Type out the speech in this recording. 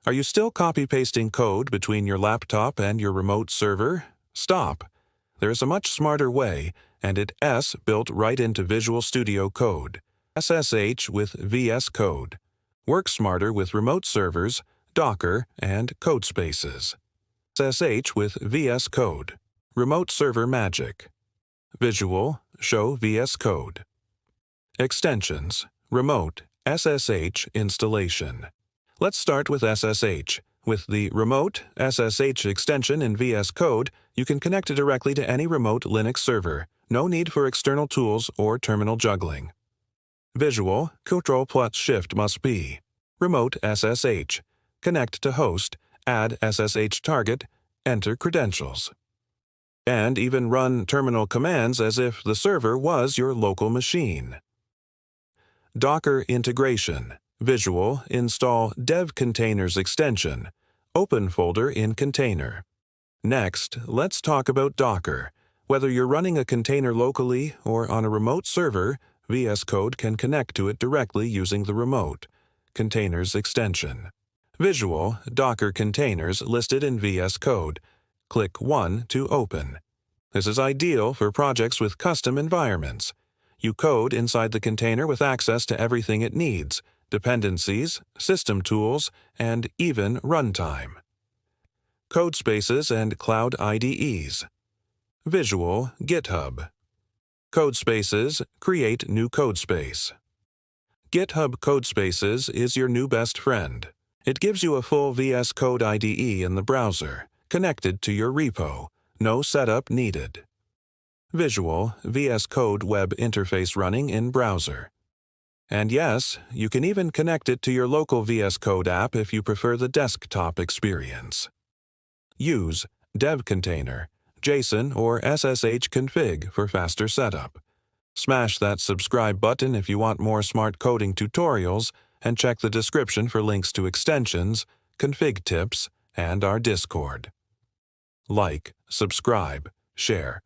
Are you still copy-pasting code between your laptop and your remote server? Stop. There is a much smarter way, and it's built right into Visual Studio Code. SSH with VS Code. Work smarter with remote servers, Docker, and CodeSpaces. SSH with VS Code. Remote server magic. Visual, show VS Code. Extensions, Remote SSH installation. Let's start with SSH. With the Remote SSH extension in VS Code, you can connect it directly to any remote Linux server. No need for external tools or terminal juggling. Visual, Ctrl+Shift must be. Remote SSH. Connect to host, add SSH target, enter credentials. And even run terminal commands as if the server was your local machine. Docker integration. Visual, install dev containers extension. Open folder in container. Next, let's talk about Docker. Whether you're running a container locally or on a remote server, VS Code can connect to it directly using the Remote Containers extension. Visual, Docker containers listed in VS Code. Click 1 to open. This is ideal for projects with custom environments. You code inside the container with access to everything it needs, dependencies, system tools, and even runtime. CodeSpaces and Cloud IDEs. Visual, GitHub. CodeSpaces, create new codespace. GitHub CodeSpaces is your new best friend. It gives you a full VS Code IDE in the browser, connected to your repo. No setup needed. Visual, VS Code web interface running in browser. And yes, you can even connect it to your local VS Code app if you prefer the desktop experience. Use dev container, JSON or SSH config for faster setup. Smash that subscribe button if you want more smart coding tutorials, and check the description for links to extensions, config tips, and our Discord. Like, subscribe, share,